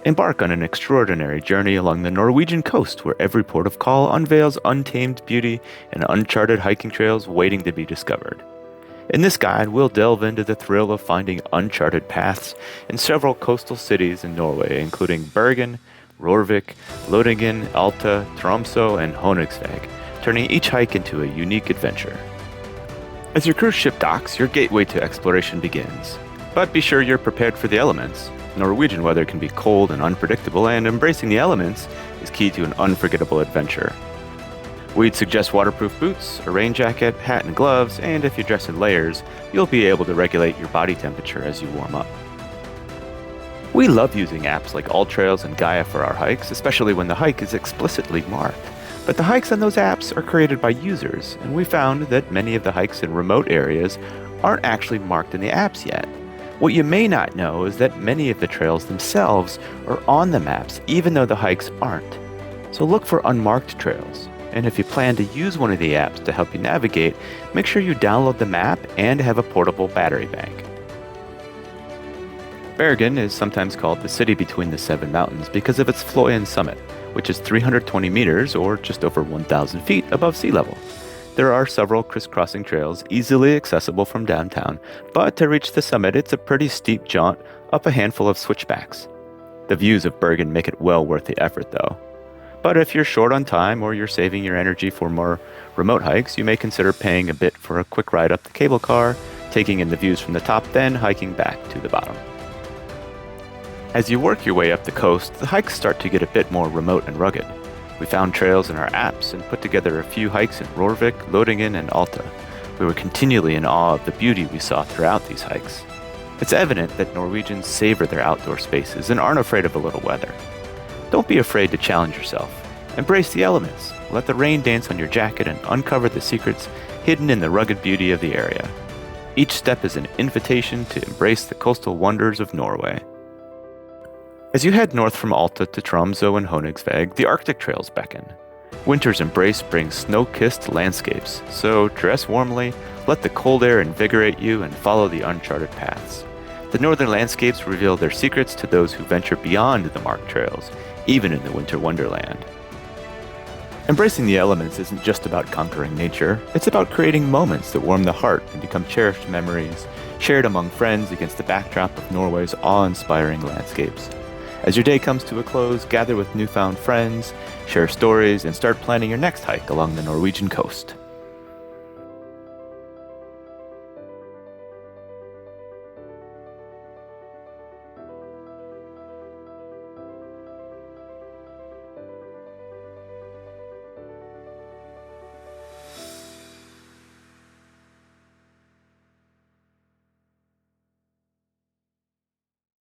Embark on an extraordinary journey along the Norwegian coast where every port of call unveils untamed beauty and uncharted hiking trails waiting to be discovered. In this guide, we'll delve into the thrill of finding uncharted paths in several coastal cities in Norway, including Bergen, Rorvik, Lodingen, Alta, Tromso, and Honungsvåg, turning each hike into a unique adventure. As your cruise ship docks, your gateway to exploration begins. But be sure you're prepared for the elements. Norwegian weather can be cold and unpredictable, and embracing the elements is key to an unforgettable adventure. We'd suggest waterproof boots, a rain jacket, hat and gloves, and if you dress in layers, you'll be able to regulate your body temperature as you warm up. We love using apps like AllTrails and Gaia for our hikes, especially when the hike is explicitly marked. But the hikes on those apps are created by users, and we found that many of the hikes in remote areas aren't actually marked in the apps yet. What you may not know is that many of the trails themselves are on the maps, even though the hikes aren't. So look for unmarked trails. And if you plan to use one of the apps to help you navigate, make sure you download the map and have a portable battery bank. Bergen is sometimes called the city between the seven mountains because of its Fløyen summit, which is 320 meters or just over 1,000 feet above sea level. There are several crisscrossing trails easily accessible from downtown, but to reach the summit it's a pretty steep jaunt up a handful of switchbacks. The views of Bergen make it well worth the effort though. But if you're short on time or you're saving your energy for more remote hikes, you may consider paying a bit for a quick ride up the cable car, taking in the views from the top, then hiking back to the bottom. As you work your way up the coast, the hikes start to get a bit more remote and rugged. We found trails in our apps and put together a few hikes in Rorvik, Lodingen, and Alta. We were continually in awe of the beauty we saw throughout these hikes. It's evident that Norwegians savor their outdoor spaces and aren't afraid of a little weather. Don't be afraid to challenge yourself. Embrace the elements. Let the rain dance on your jacket and uncover the secrets hidden in the rugged beauty of the area. Each step is an invitation to embrace the coastal wonders of Norway. As you head north from Alta to Tromso and Honungsvåg, the Arctic trails beckon. Winter's embrace brings snow-kissed landscapes, so dress warmly, let the cold air invigorate you, and follow the uncharted paths. The northern landscapes reveal their secrets to those who venture beyond the marked trails, even in the winter wonderland. Embracing the elements isn't just about conquering nature, it's about creating moments that warm the heart and become cherished memories, shared among friends against the backdrop of Norway's awe-inspiring landscapes. As your day comes to a close, gather with newfound friends, share stories, and start planning your next hike along the Norwegian coast.